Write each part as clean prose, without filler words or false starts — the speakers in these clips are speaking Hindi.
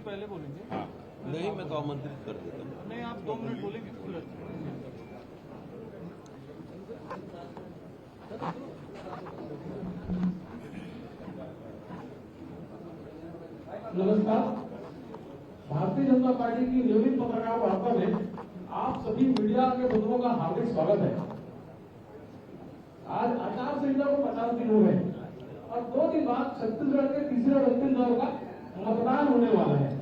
पहले बोलेंगे। हाँ नहीं, मैं तो आमंत्रित कर देता हूँ। नहीं, आप 2 मिनट बोलेंगे। नमस्कार। भारतीय जनता पार्टी की नियमित पत्रकार वार्ता में आप सभी मीडिया के बंधुओं का हार्दिक स्वागत है। आज आचार संहिता को 50 दिन हो गए और 2 दिन बाद छत्तीसगढ़ के तीसरे और अंतिम दौर का मतदान होने वाला है।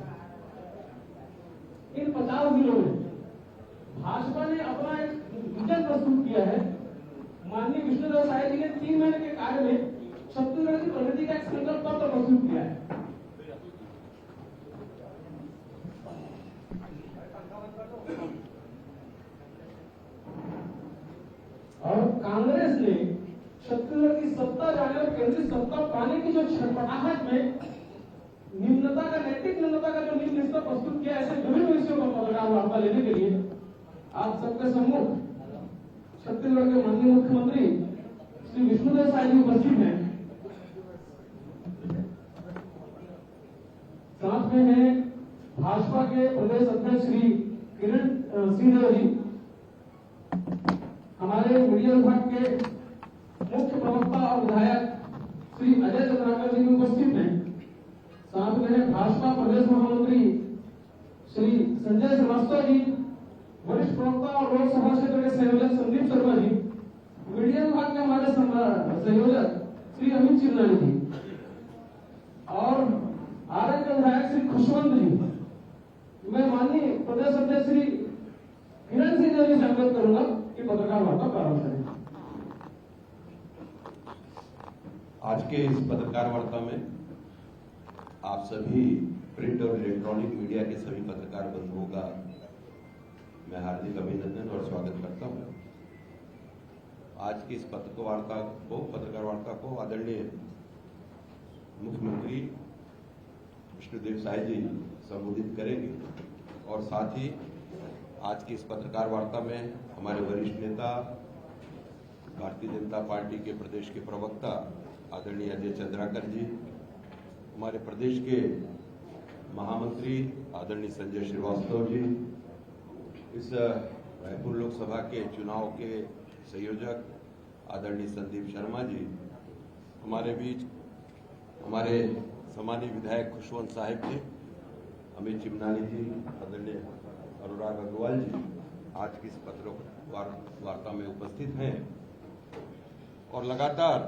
इन 50 दिनों में भाजपा ने अपना एक विजन प्रस्तुत किया है। माननीय विष्णुदेव साय जी ने 3 महीने के कार्य में छत्तीसगढ़ की प्रगति का एक संकल्प पत्र प्रस्तुत किया है। और कांग्रेस ने छत्तीसगढ़ की सत्ता जाने और केंद्रीय सत्ता पाने की जो छटपटाहट में निम्नता का नैतिक निम्नता का जो नीति निष्ठा प्रस्तुत किया, ऐसे विभिन्न विषयों पर पत्रकार वार्ता लेने के लिए आप सबके सम्मुख छत्तीसगढ़ के माननीय मुख्यमंत्री श्री विष्णुदेव साय जी उपस्थित हैं। साथ में है भाजपा के प्रदेश अध्यक्ष श्री किरण सिंहदेव जी, हमारे मीडिया विभाग के मुख्य प्रवक्ता और विधायक श्री अजय चंद्राकर जी भी उपस्थित हैं। साथ में है भाजपा प्रदेश महामंत्री श्री संजय श्रीवास्तव जी, वरिष्ठ प्रवक्ता और लोकसभा क्षेत्र के संयोजक संदीप शर्मा जी, मीडिया विभाग के हमारे संयोजक श्री अमित चिन्नानी जी और आरएन के विधायक श्री खुशवंत जी। मैं माननीय प्रदेश अध्यक्ष श्री किरण सिंह जी से अनुरोध करूंगा कि पत्रकार वार्ता प्रारंभ करें। आज के इस पत्रकार वार्ता में आप सभी प्रिंट और इलेक्ट्रॉनिक मीडिया के सभी पत्रकार बंधुओं का मैं हार्दिक अभिनंदन और स्वागत करता हूं। आज की इस पत्रकार वार्ता को आदरणीय मुख्यमंत्री विष्णुदेव साय जी संबोधित करेंगे और साथ ही आज की इस पत्रकार वार्ता में हमारे वरिष्ठ नेता भारतीय जनता पार्टी के प्रदेश के प्रवक्ता आदरणीय अजय चंद्राकर जी, हमारे प्रदेश के महामंत्री आदरणीय संजय श्रीवास्तव जी, इस रायपुर लोकसभा के चुनाव के संयोजक आदरणीय संदीप शर्मा जी, हमारे बीच हमारे सम्मानीय विधायक खुशवंत साहिब जी, अमित चिमनानी जी, आदरणीय अनुराग अग्रवाल जी आज की इस पत्रकार वार्ता में उपस्थित हैं। और लगातार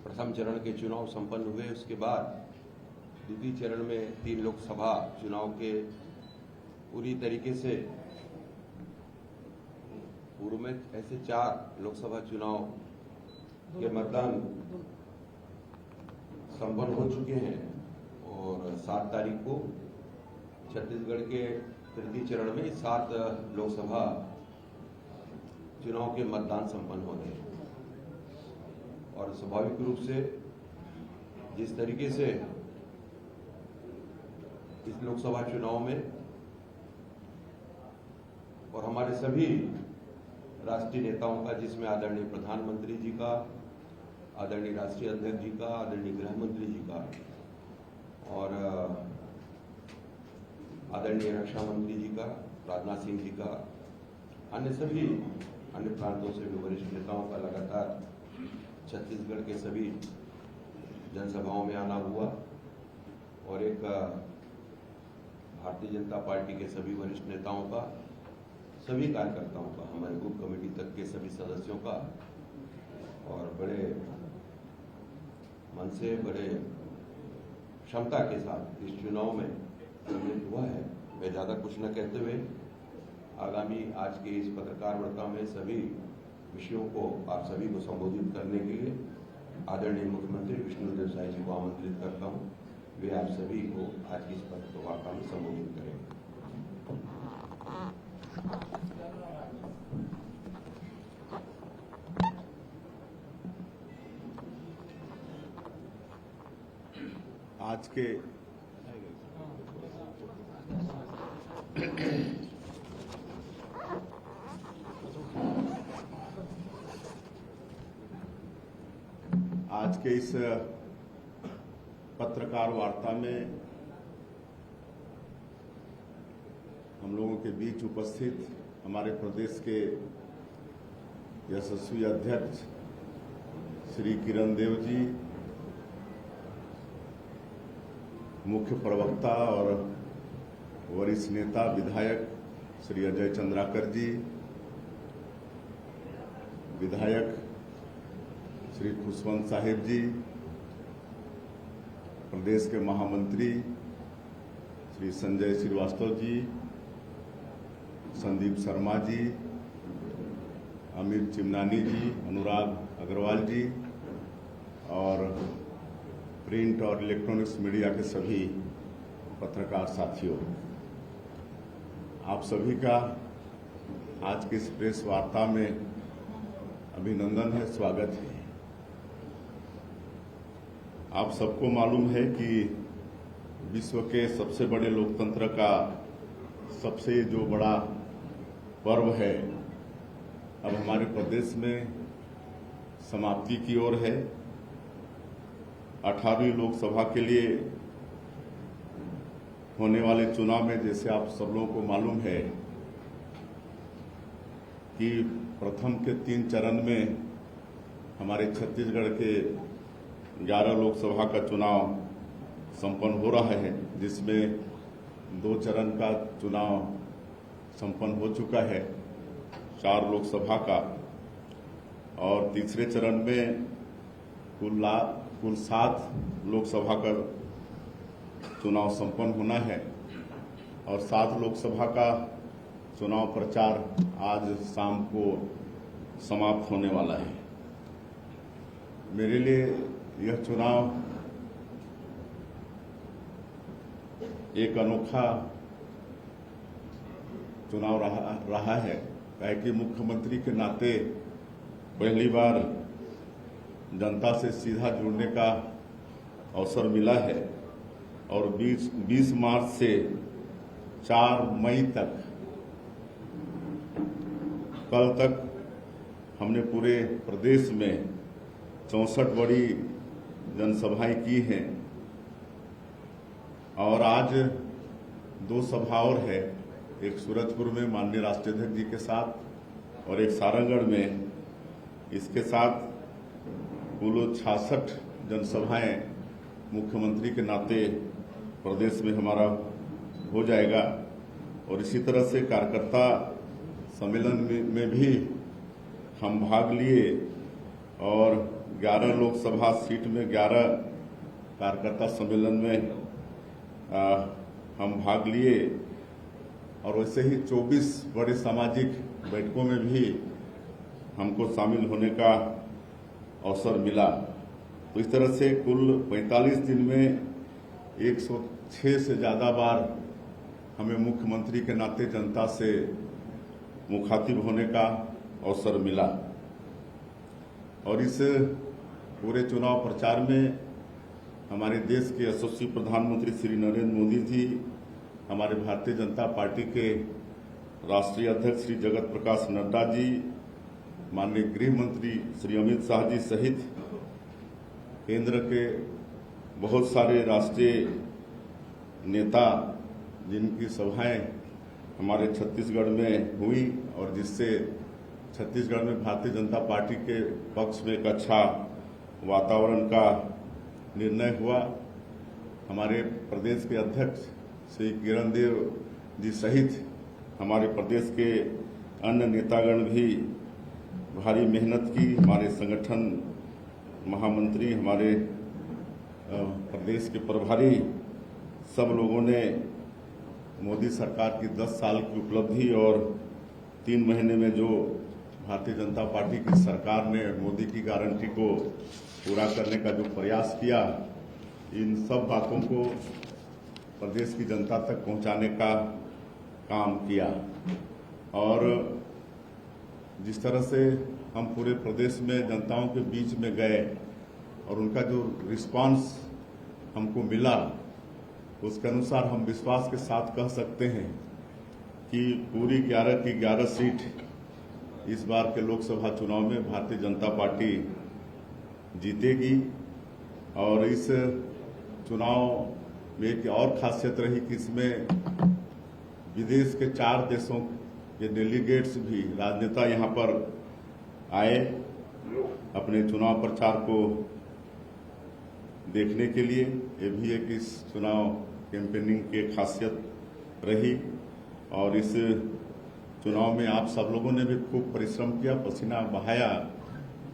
प्रथम चरण के चुनाव संपन्न हुए, उसके बाद द्वितीय चरण में 3 लोकसभा चुनाव के पूरी तरीके से पूर्व में ऐसे 4 लोकसभा चुनाव के मतदान संपन्न हो चुके हैं और 7 तारीख को छत्तीसगढ़ के तृतीय चरण में 7 लोकसभा चुनाव के मतदान संपन्न हो रहे हैं। और स्वाभाविक रूप से जिस तरीके से इस लोकसभा चुनाव में और हमारे सभी राष्ट्रीय नेताओं का, जिसमें आदरणीय प्रधानमंत्री जी का, आदरणीय राष्ट्रीय अध्यक्ष जी का, आदरणीय गृह मंत्री जी का और आदरणीय रक्षा मंत्री जी का, राजनाथ सिंह जी का, अन्य सभी अन्य प्रांतों से भी वरिष्ठ नेताओं का लगातार छत्तीसगढ़ के सभी जनसभाओं में आना हुआ और एक भारतीय जनता पार्टी के सभी वरिष्ठ नेताओं का, सभी कार्यकर्ताओं का, हमारे बूथ कमेटी तक के सभी सदस्यों का और बड़े मन से, बड़े क्षमता के साथ इस चुनाव में सम्मिलित हुआ है। मैं ज्यादा कुछ न कहते हुए आगामी आज के इस पत्रकार वार्ता में सभी विषयों को आप सभी को संबोधित करने के लिए आदरणीय मुख्यमंत्री विष्णुदेव साय जी को आमंत्रित करता हूं। वे आप सभी को आज की इस पत्रकार वार्ता में संबोधित करेंगे। आज के इस पत्रकार वार्ता में हम लोगों के बीच उपस्थित हमारे प्रदेश के यशस्वी अध्यक्ष श्री किरण देव जी, मुख्य प्रवक्ता और वरिष्ठ नेता विधायक श्री अजय चंद्राकर जी, विधायक श्री खुशवंत साहिब जी, प्रदेश के महामंत्री श्री संजय श्रीवास्तव जी, संदीप शर्मा जी, अमित चिमनानी जी, अनुराग अग्रवाल जी और प्रिंट और इलेक्ट्रॉनिक्स मीडिया के सभी पत्रकार साथियों, आप सभी का आज की इस प्रेस वार्ता में अभिनंदन है, स्वागत है। आप सबको मालूम है कि विश्व के सबसे बड़े लोकतंत्र का सबसे जो बड़ा पर्व है अब हमारे प्रदेश में समाप्ति की ओर है। 18वीं लोकसभा के लिए होने वाले चुनाव में जैसे आप सब लोगों को मालूम है कि प्रथम के 3 चरण में हमारे छत्तीसगढ़ के 11 लोकसभा का चुनाव संपन्न हो रहा है, जिसमें 2 चरण का चुनाव संपन्न हो चुका है, 4 लोकसभा का, और तीसरे चरण में कुल 7 लोकसभा का चुनाव संपन्न होना है और 7 लोकसभा का चुनाव प्रचार आज शाम को समाप्त होने वाला है। मेरे लिए यह चुनाव एक अनोखा चुनाव रहा है, कि मुख्यमंत्री के नाते पहली बार जनता से सीधा जुड़ने का अवसर मिला है और 20 मार्च से 4 मई तक, कल तक हमने पूरे प्रदेश में 64 बड़ी जनसभाएं की हैं और आज 2 सभा और है, एक सूरजपुर में माननीय राष्ट्रीय अध्यक्ष जी के साथ और एक सारंगढ़ में। इसके साथ कुल 66 जनसभाएं मुख्यमंत्री के नाते प्रदेश में हमारा हो जाएगा और इसी तरह से कार्यकर्ता सम्मेलन में भी हम भाग लिए और 11 लोकसभा सीट में 11 कार्यकर्ता सम्मेलन में हम भाग लिए और वैसे ही 24 बड़े सामाजिक बैठकों में भी हमको शामिल होने का अवसर मिला। तो इस तरह से कुल 45 दिन में 106 से ज़्यादा बार हमें मुख्यमंत्री के नाते जनता से मुखातिब होने का अवसर मिला और इस पूरे चुनाव प्रचार में हमारे देश के यशस्वी प्रधानमंत्री श्री नरेंद्र मोदी जी, हमारे भारतीय जनता पार्टी के राष्ट्रीय अध्यक्ष श्री जगत प्रकाश नड्डा जी, माननीय गृह मंत्री श्री अमित शाह जी सहित केंद्र के बहुत सारे राष्ट्रीय नेता, जिनकी सभाएं हमारे छत्तीसगढ़ में हुई और जिससे छत्तीसगढ़ में भारतीय जनता पार्टी के पक्ष में एक अच्छा वातावरण का निर्णय हुआ। हमारे प्रदेश के अध्यक्ष श्री किरण देव जी सहित हमारे प्रदेश के अन्य नेतागण भी भारी मेहनत की। हमारे संगठन महामंत्री, हमारे प्रदेश के प्रभारी, सब लोगों ने मोदी सरकार की 10 साल की उपलब्धि और 3 महीने में जो भारतीय जनता पार्टी की सरकार ने मोदी की गारंटी को पूरा करने का जो प्रयास किया, इन सब बातों को प्रदेश की जनता तक पहुंचाने का काम किया। और जिस तरह से हम पूरे प्रदेश में जनताओं के बीच में गए और उनका जो रिस्पांस हमको मिला, उसके अनुसार हम विश्वास के साथ कह सकते हैं कि पूरी 11 की 11 सीट इस बार के लोकसभा चुनाव में भारतीय जनता पार्टी जीतेगी। और इस चुनाव में एक और खासियत रही कि इसमें विदेश के 4 देशों के डेलीगेट्स भी राजनेता यहाँ पर आए अपने चुनाव प्रचार को देखने के लिए। ये भी एक इस चुनाव कैंपेनिंग की खासियत रही और इस चुनाव में आप सब लोगों ने भी खूब परिश्रम किया, पसीना बहाया,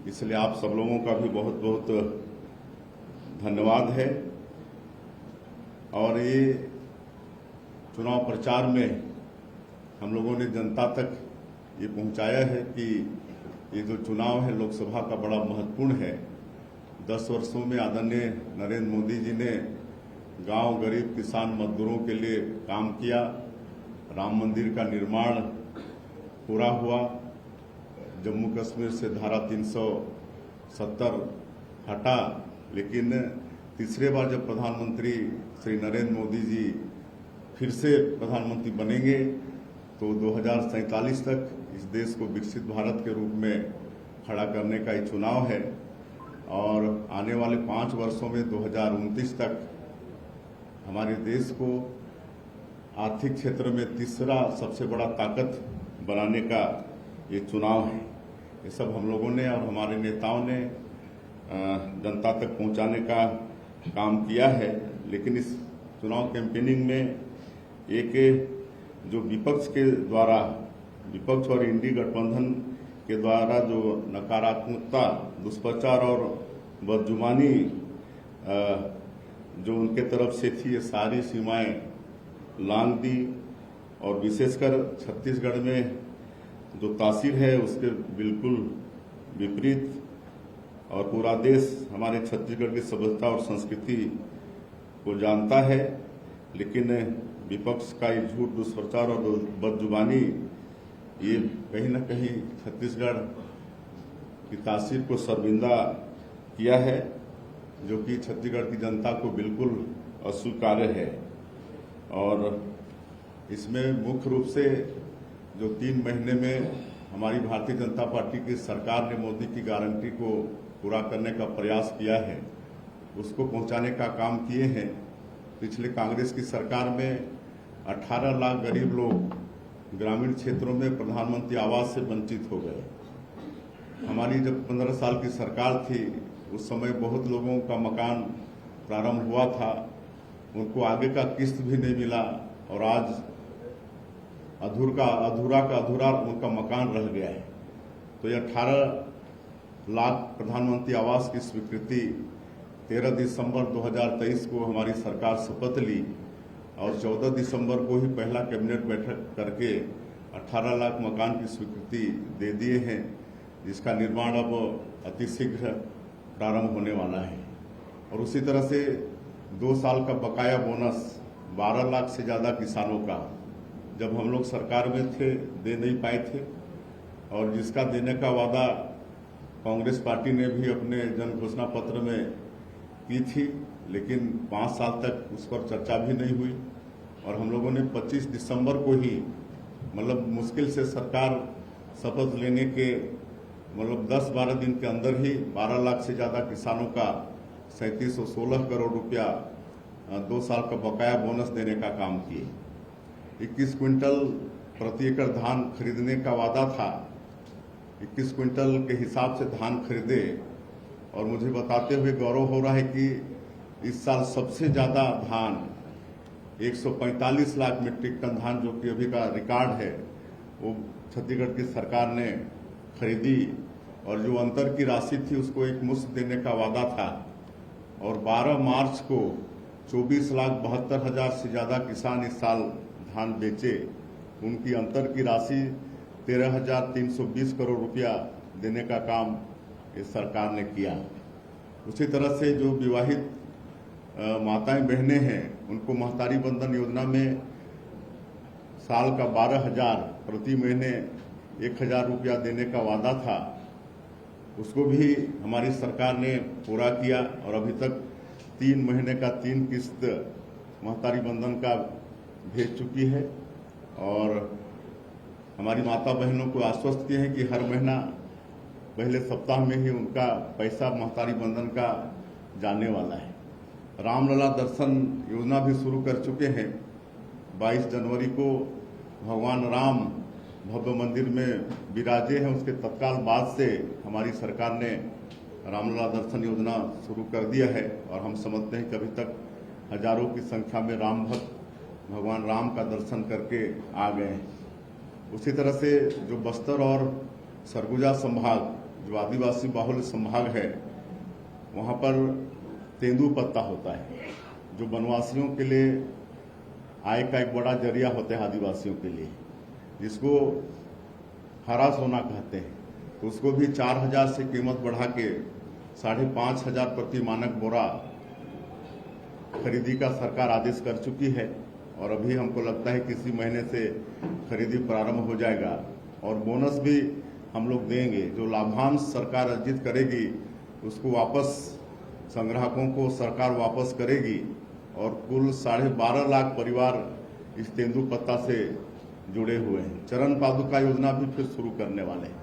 इसलिए आप सब लोगों का भी बहुत बहुत धन्यवाद है। और ये चुनाव प्रचार में हम लोगों ने जनता तक ये पहुंचाया है कि ये जो चुनाव है लोकसभा का बड़ा महत्वपूर्ण है। 10 वर्षों में आदरणीय नरेंद्र मोदी जी ने गांव, गरीब, किसान, मजदूरों के लिए काम किया। राम मंदिर का निर्माण पूरा हुआ। जम्मू कश्मीर से धारा 370 हटा, लेकिन तीसरे बार जब प्रधानमंत्री श्री नरेंद्र मोदी जी फिर से प्रधानमंत्री बनेंगे तो 2047 तक इस देश को विकसित भारत के रूप में खड़ा करने का ये चुनाव है। और आने वाले 5 वर्षों में 2029 तक हमारे देश को आर्थिक क्षेत्र में तीसरा सबसे बड़ा ताकत बनाने का ये चुनाव है। ये सब हम लोगों ने और हमारे नेताओं ने जनता तक पहुंचाने का काम किया है। लेकिन इस चुनाव कैंपेनिंग में एक जो विपक्ष के द्वारा, विपक्ष और इंडी गठबंधन के द्वारा जो नकारात्मकता, दुष्प्रचार और बदजुबानी जो उनके तरफ से थी, ये सारी सीमाएं लांघ दी। और विशेषकर छत्तीसगढ़ में जो तासीर है उसके बिल्कुल विपरीत। और पूरा देश हमारे छत्तीसगढ़ की सभ्यता और संस्कृति को जानता है, लेकिन विपक्ष का ये झूठ, दुष्प्रचार और बदजुबानी ये कहीं न कहीं छत्तीसगढ़ की तासीर को शर्मिंदा किया है, जो कि छत्तीसगढ़ की जनता को बिल्कुल अस्वीकार्य है। और इसमें मुख्य रूप से जो 3 महीने में हमारी भारतीय जनता पार्टी की सरकार ने मोदी की गारंटी को पूरा करने का प्रयास किया है, उसको पहुंचाने का काम किए हैं। पिछले कांग्रेस की सरकार में 18 लाख गरीब लोग ग्रामीण क्षेत्रों में प्रधानमंत्री आवास से वंचित हो गए। हमारी जब 15 साल की सरकार थी उस समय बहुत लोगों का मकान प्रारंभ हुआ था, उनको आगे का किस्त भी नहीं मिला और आज अधूरा उनका मकान रह गया है। तो ये 18 लाख प्रधानमंत्री आवास की स्वीकृति 13 दिसंबर 2023 को हमारी सरकार शपथ ली और 14 दिसंबर को ही पहला कैबिनेट बैठक करके 18 लाख मकान की स्वीकृति दे दिए हैं, जिसका निर्माण अब अतिशीघ्र प्रारंभ होने वाला है। और उसी तरह से 2 साल का बकाया बोनस 12 लाख से ज़्यादा किसानों का जब हम लोग सरकार में थे दे नहीं पाए थे, और जिसका देने का वादा कांग्रेस पार्टी ने भी अपने जन घोषणा पत्र में की थी, लेकिन 5 साल तक उस पर चर्चा भी नहीं हुई। और हम लोगों ने 25 दिसंबर को ही, मतलब मुश्किल से सरकार शपथ लेने के 10-12 दिन के अंदर ही 12 लाख से ज़्यादा किसानों का 3716 करोड़ रुपया 2 साल का बकाया बोनस देने का काम किए। 21 क्विंटल प्रति एकड़ धान खरीदने का वादा था, 21 क्विंटल के हिसाब से धान खरीदे। और मुझे बताते हुए गौरव हो रहा है कि इस साल सबसे ज़्यादा धान 145 लाख मीट्रिक टन धान, जो कि अभी का रिकॉर्ड है, वो छत्तीसगढ़ की सरकार ने खरीदी। और जो अंतर की राशि थी उसको एक मुश्त देने का वादा था। और 12 मार्च को 24,72,000 से ज़्यादा किसान इस साल धान बेचे। उनकी अंतर की राशि 13,320 करोड़ रुपया देने का काम इस सरकार ने किया। उसी तरह से जो विवाहित माताएं बहनें हैं उनको महतारी बंधन योजना में साल का 12,000 प्रति महीने 1,000 रुपया देने का वादा था, उसको भी हमारी सरकार ने पूरा किया। और अभी तक 3 महीने का 3 किस्त महतारी बंधन का भेज चुकी है। और हमारी माता बहनों को आश्वस्त किए हैं कि हर महीना पहले सप्ताह में ही उनका पैसा महतारी बंधन का जाने वाला है। रामलला दर्शन योजना भी शुरू कर चुके हैं। 22 जनवरी को भगवान राम भव्य मंदिर में विराजे हैं, उसके तत्काल बाद से हमारी सरकार ने रामलला दर्शन योजना शुरू कर दिया है और हम समझते हैं कि अभी तक हजारों की संख्या में राम भक्त भगवान राम का दर्शन करके आ गए हैं। उसी तरह से जो बस्तर और सरगुजा संभाग जो आदिवासी बाहुल्य संभाग है, वहाँ पर तेंदुपत्ता होता है जो वनवासियों के लिए आय का एक बड़ा जरिया होता है आदिवासियों के लिए, जिसको हरा सोना कहते हैं। तो उसको भी 4,000 से कीमत बढ़ा के 5,500 प्रति मानक बोरा खरीदी का सरकार आदेश कर चुकी है और अभी हमको लगता है कि इसी महीने से खरीदी प्रारंभ हो जाएगा और बोनस भी हम लोग देंगे। जो लाभांश सरकार अर्जित करेगी उसको वापस संग्राहकों को सरकार वापस करेगी और कुल 12.5 लाख परिवार इस तेंदुपत्ता से जुड़े हुए हैं। चरण पादुका योजना भी फिर शुरू करने वाले हैं।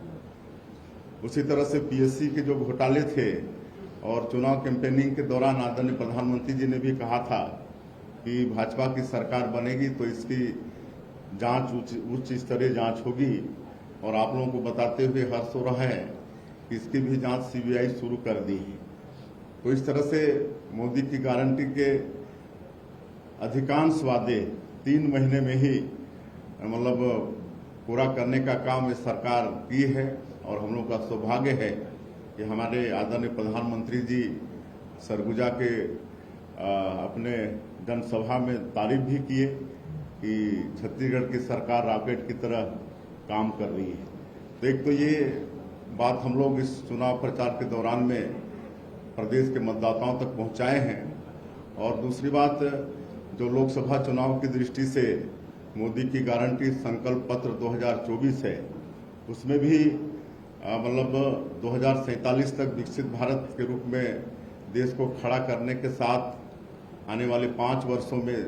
उसी तरह से पीएससी के जो घोटाले थे और चुनाव कैंपेनिंग के दौरान आदरणीय प्रधानमंत्री जी ने भी कहा था कि भाजपा की सरकार बनेगी तो इसकी जांच उच्च स्तरीय जांच होगी और आप लोगों को बताते हुए हर्ष हो रहा है कि इसकी भी जांच सीबीआई शुरू कर दी है। तो इस तरह से मोदी की गारंटी के अधिकांश वादे 3 महीने में ही मतलब पूरा करने का काम ये सरकार की है और हम लोग का सौभाग्य है कि हमारे आदरणीय प्रधानमंत्री जी सरगुजा के अपने जनसभा में तारीफ भी किए कि छत्तीसगढ़ की सरकार रॉकेट की तरह काम कर रही है। तो एक तो ये बात हम लोग इस चुनाव प्रचार के दौरान में प्रदेश के मतदाताओं तक पहुंचाए हैं और दूसरी बात जो लोकसभा चुनाव की दृष्टि से मोदी की गारंटी संकल्प पत्र 2024 है, उसमें भी मतलब 2047 तक विकसित भारत के रूप में देश को खड़ा करने के साथ आने वाले 5 वर्षों में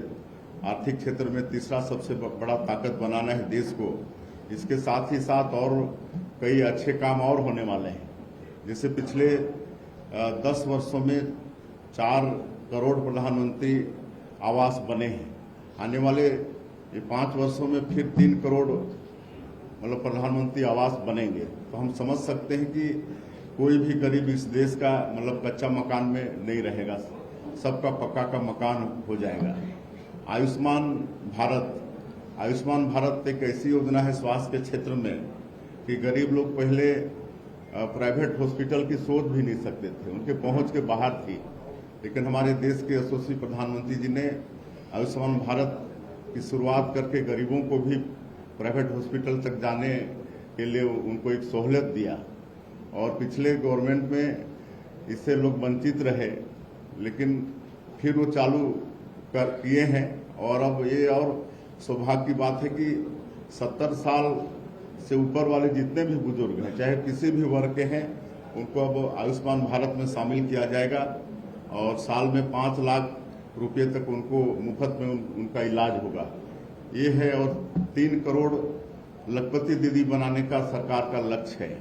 आर्थिक क्षेत्र में तीसरा सबसे बड़ा ताकत बनाना है देश को। इसके साथ ही साथ और कई अच्छे काम और होने वाले हैं। जैसे पिछले 10 वर्षों में 4 करोड़ प्रधानमंत्री आवास बने हैं। आने वाले ये 5 वर्षों में फिर 3 करोड़ मतलब प्रधानमंत्री आवास बनेंगे। तो हम समझ सकते हैं कि कोई भी गरीब इस देश का मतलब कच्चा मकान में नहीं रहेगा, सबका पक्का का मकान हो जाएगा। आयुष्मान भारत एक ऐसी योजना है स्वास्थ्य के क्षेत्र में कि गरीब लोग पहले प्राइवेट हॉस्पिटल की सोच भी नहीं सकते थे, उनके पहुंच के बाहर थी। लेकिन हमारे देश के यशस्वी प्रधानमंत्री जी ने आयुष्मान भारत की शुरुआत करके गरीबों को भी प्राइवेट हॉस्पिटल तक जाने के लिए उनको एक सहूलियत दिया और पिछले गवर्नमेंट में इससे लोग वंचित रहे, लेकिन फिर वो चालू किए हैं। और अब ये और सौभाग्य की बात है कि 70 साल से ऊपर वाले जितने भी बुजुर्ग हैं, चाहे किसी भी वर्ग के हैं, उनको अब आयुष्मान भारत में शामिल किया जाएगा और साल में 5 लाख रुपये तक उनको मुफ्त में उनका इलाज होगा। ये है और 3 करोड़ लखपति दीदी बनाने का सरकार का लक्ष्य है।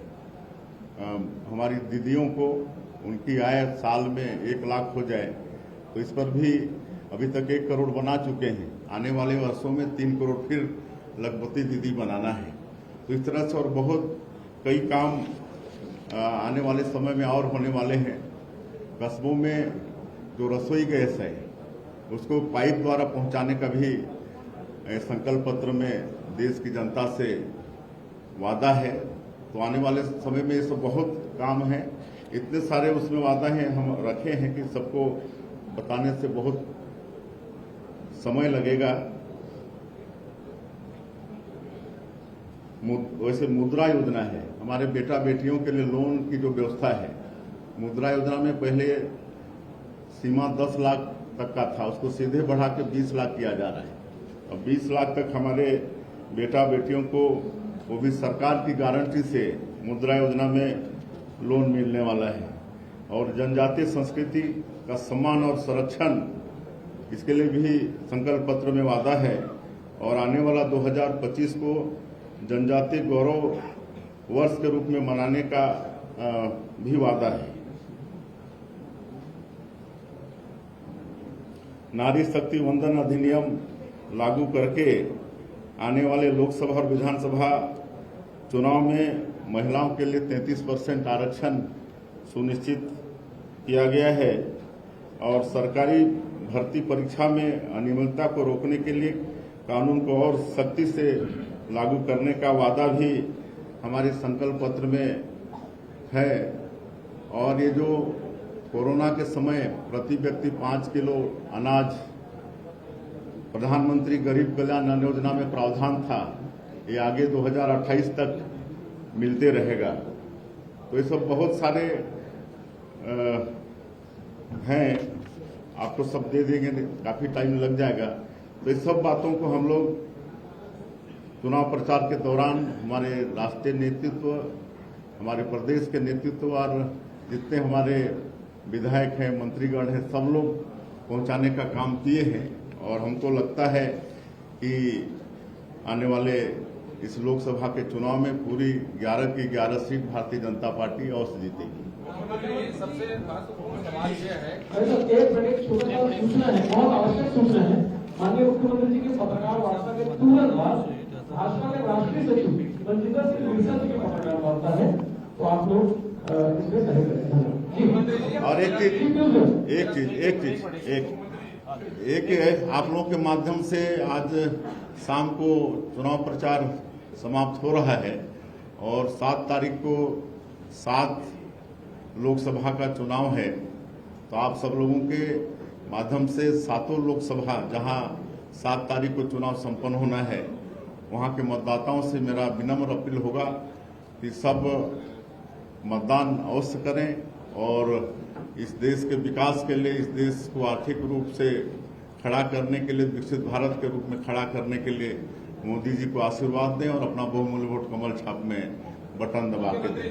हमारी दीदियों को उनकी आय साल में 1 लाख हो जाए, तो इस पर भी अभी तक 1 करोड़ बना चुके हैं। आने वाले वर्षों में 3 करोड़ फिर लखपति दीदी बनाना है। तो इस तरह से और बहुत कई काम आने वाले समय में और होने वाले हैं। कस्बों में जो रसोई गैस है उसको पाइप द्वारा पहुंचाने का भी संकल्प पत्र में देश की जनता से वादा है। तो आने वाले समय में ये सब बहुत काम है, इतने सारे उसमें वादा हैं हम रखे हैं कि सबको बताने से बहुत समय लगेगा। वैसे मुद्रा योजना है, हमारे बेटा बेटियों के लिए लोन की जो व्यवस्था है, मुद्रा योजना में पहले सीमा 10 लाख तक का था, उसको सीधे बढ़ा के 20 लाख किया जा रहा है। अब 20 लाख तक हमारे बेटा बेटियों को वो भी सरकार की गारंटी से मुद्रा योजना में लोन मिलने वाला है। और जनजातीय संस्कृति का सम्मान और संरक्षण, इसके लिए भी संकल्प पत्र में वादा है। और आने वाला 2025 को जनजातीय गौरव वर्ष के रूप में मनाने का भी वादा है। नारी शक्ति वंदन अधिनियम लागू करके आने वाले लोकसभा और विधानसभा चुनाव में महिलाओं के लिए 33% आरक्षण सुनिश्चित किया गया है और सरकारी भर्ती परीक्षा में अनियमितता को रोकने के लिए कानून को और सख्ती से लागू करने का वादा भी हमारे संकल्प पत्र में है। और ये जो कोरोना के समय प्रति व्यक्ति 5 किलो अनाज प्रधानमंत्री गरीब कल्याण अन्न योजना में प्रावधान था, ये आगे 2028 तक मिलते रहेगा। तो ये सब बहुत सारे हैं, आपको सब दे देंगे, काफी टाइम लग जाएगा। तो इस सब बातों को हम लोग चुनाव प्रचार के दौरान हमारे राष्ट्रीय नेतृत्व, हमारे प्रदेश के नेतृत्व और जितने हमारे विधायक हैं, मंत्रीगण हैं, सब लोग पहुंचाने का काम किए हैं। और हमको लगता है कि आने वाले इस लोकसभा के चुनाव में पूरी 11 की 11 सीट भारतीय जनता पार्टी अवश्य जीतेगी। सबसे महत्वपूर्ण सवाल यह है, एक मिनट छोटा सा सूचना है, बहुत आवश्यक सूचना है। माननीय मुख्यमंत्री जी की पत्रकार वार्ता के तुरंत बाद भाजपा के राष्ट्रीय सचिव रंजीता सिंह मिश्रा जी की पत्रकार वार्ता है, तो आप लोग इसमें सहयोग करें। और एक आप लोग के माध्यम से आज शाम को चुनाव प्रचार समाप्त हो रहा है और 7 तारीख को 7 लोकसभा का चुनाव है। तो आप सब लोगों के माध्यम से 7 लोकसभा जहां 7 तारीख को चुनाव संपन्न होना है, वहां के मतदाताओं से मेरा विनम्र अपील होगा कि सब मतदान अवश्य करें और इस देश के विकास के लिए, इस देश को आर्थिक रूप से खड़ा करने के लिए, विकसित भारत के रूप में खड़ा करने के लिए मोदी जी को आशीर्वाद दें और अपना बहुमूल्य वोट कमल छाप में बटन दबा के दें।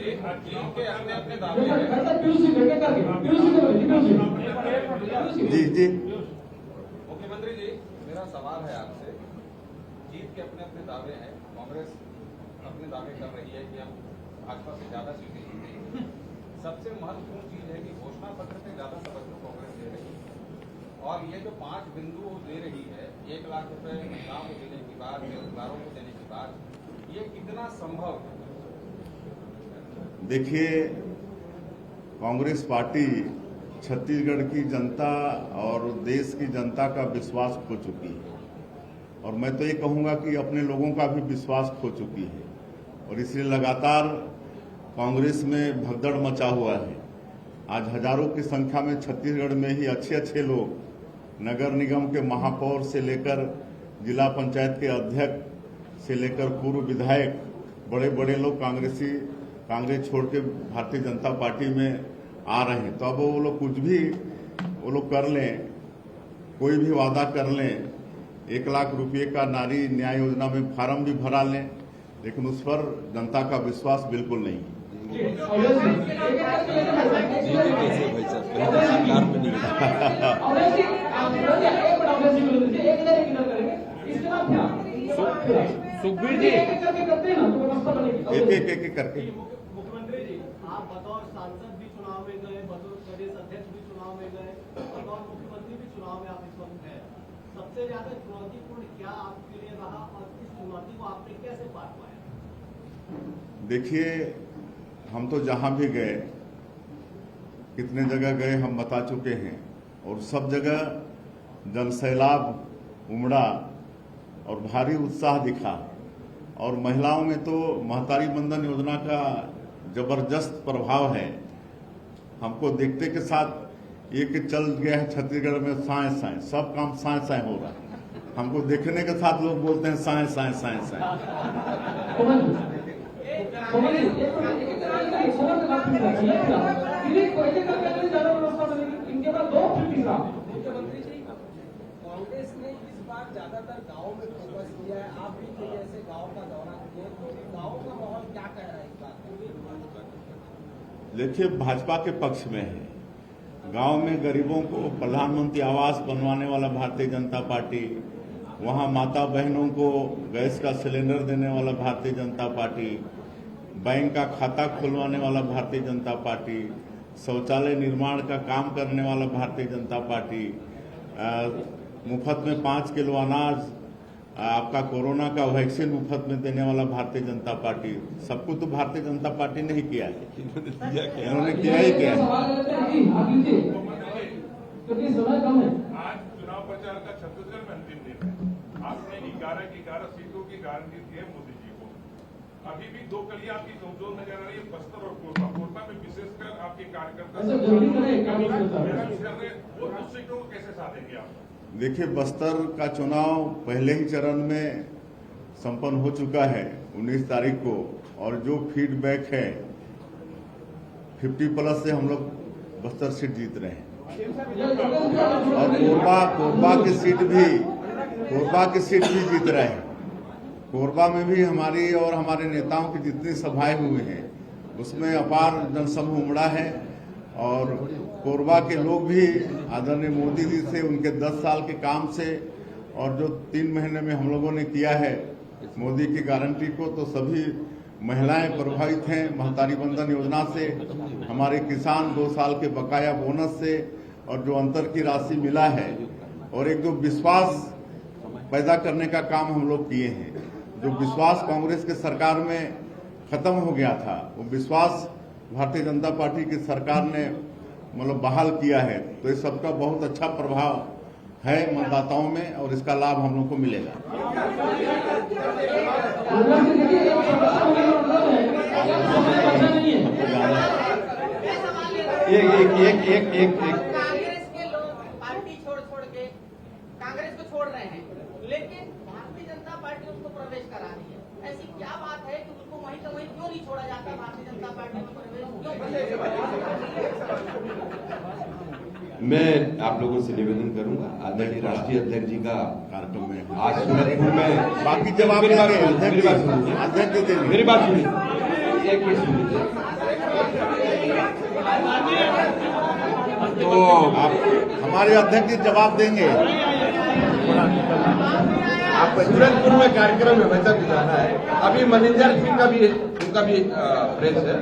जी जी मुख्यमंत्री जी, मेरा सवाल है आपसे, जीत के अपने अपने दावे हैं, कांग्रेस अपने दावे कर रही है कि हम भाजपा से ज्यादा सीटें जीतेंगे। सबसे महत्वपूर्ण चीज है कि घोषणा पत्र से ज्यादा समर्थन कांग्रेस दे रही है और ये जो 5 बिंदु दे रही है, 1 लाख रुपए महिलाओं को देने की बात, बेरोजगारों को देने की बात, ये कितना संभव है? देखिए, कांग्रेस पार्टी छत्तीसगढ़ की जनता और देश की जनता का विश्वास खो चुकी है और मैं तो ये कहूंगा कि अपने लोगों का भी विश्वास खो चुकी है और इसलिए लगातार कांग्रेस में भगदड़ मचा हुआ है। आज हजारों की संख्या में छत्तीसगढ़ में ही अच्छे लोग, नगर निगम के महापौर से लेकर जिला पंचायत के अध्यक्ष से लेकर पूर्व विधायक, बड़े लोग कांग्रेस छोड़ के भारतीय जनता पार्टी में आ रहे हैं। तो अब वो लोग कुछ भी वो लोग कर लें, कोई भी वादा कर लें, 1 लाख रुपये का नारी न्याय योजना में फार्म भी भरा लें, लेकिन उस पर जनता का विश्वास बिल्कुल नहीं है। सुखबीर जी एक करके मुख्यमंत्री जी, आप बतौर सांसद भी चुनाव में गए, बतौर प्रदेश अध्यक्ष भी चुनाव में गए, बतौर मुख्यमंत्री भी चुनाव में आप इस वक्त हैं। सबसे ज्यादा चुनौतीपूर्ण क्या आपके लिए रहा और इस चुनौती को आपने कैसे पार पाया? देखिए, हम तो जहां भी गए, कितने जगह गए हम बता चुके हैं और सब जगह जनसैलाब उमड़ा और भारी उत्साह दिखा और महिलाओं में तो महतारी बंधन योजना का जबरदस्त प्रभाव है। हमको देखते के साथ ये कि चल गया है छत्तीसगढ़ में साए सब काम साए हो रहा है। हमको देखने के साथ लोग बोलते हैं साए। मुख्यमंत्री जी, कांग्रेस ने इस बार ज्यादातर गाँव में फोकस किया है, आप भी कई ऐसे गाँव का दौरा किए, तो गाँव का माहौल क्या कह रहा है इस बात? देखिए, भाजपा के पक्ष में है। गांव में गरीबों को प्रधानमंत्री आवास बनवाने वाला भारतीय जनता पार्टी, वहां माता बहनों को गैस का सिलेंडर देने वाला भारतीय जनता पार्टी, बैंक का खाता खुलवाने वाला भारतीय जनता पार्टी, शौचालय निर्माण का काम करने वाला भारतीय जनता पार्टी, मुफ्त में 5 किलो अनाज आपका कोरोना का वैक्सीन मुफ्त में देने वाला भारतीय जनता पार्टी, सबको तो भारतीय जनता पार्टी ने ही किया है, इन्होंने किया ही किया है। सवाल करते हैं जी, आप लीजिए क्योंकि समय कम है। आज चुनाव प्रचार का छत्तीसगढ़ में अंतिम दिन है। आपने 11 की 11 सीटों की गारंटी दी है मोदी जी को। अभी भी 2 कलियां आपकी कमजोर नजर आ रही है, बस्तर और कोरबा। कोरबा में विशेषकर आपके कार्यकर्ता जल्दी करें, क्या बोल रहे मेहनत कर रहे हैं, और उस सीटों को कैसे साधेंगे आप? देखिए, बस्तर का चुनाव पहले ही चरण में संपन्न हो चुका है 19 तारीख को, और जो फीडबैक है 50+ से हम लोग बस्तर सीट जीत रहे हैं। और कोरबा की सीट भी जीत रहे हैं। कोरबा में भी हमारी और हमारे नेताओं की जितनी सभाएं हुई हैं उसमें अपार जनसमूह उमड़ा है, और कोरबा के लोग भी आदरणीय मोदी जी से, उनके 10 साल के काम से, और जो 3 महीने में हम लोगों ने किया है मोदी की गारंटी को, तो सभी महिलाएं प्रभावित हैं। महतारी बंधन योजना से, हमारे किसान 2 साल के बकाया बोनस से, और जो अंतर की राशि मिला है, और एक जो विश्वास पैदा करने का काम हम लोग किए हैं। जो विश्वास कांग्रेस के सरकार में खत्म हो गया था, वो विश्वास भारतीय जनता पार्टी की सरकार ने मतलब बहाल किया है। तो इस सबका बहुत अच्छा प्रभाव है मतदाताओं में, और इसका लाभ हम लोग को मिलेगा। कांग्रेस के लोग पार्टी छोड़ के कांग्रेस को छोड़ रहे हैं, लेकिन भारतीय जनता पार्टी उसको प्रवेश करा रही है। ऐसी क्या बात है कि उसको वहीं का वहीं क्यों नहीं छोड़ा जाता? भारतीय जनता पार्टी को प्रवेश मैं आप लोगों से निवेदन करूंगा, आदरणीय राष्ट्रीय अध्यक्ष जी का कार्यक्रम में आज सूरजपुर में बाकी जवाब मेरी बात देंगे। सुनिए, मेरी बात सुनिए, एक मिनट सुनिए। तो आप हमारे अध्यक्ष जी जवाब देंगे। आप सूरजपुर में कार्यक्रम में वैसा भी जाना है। अभी मैनेजर जी का भी उनका भी प्रेस है।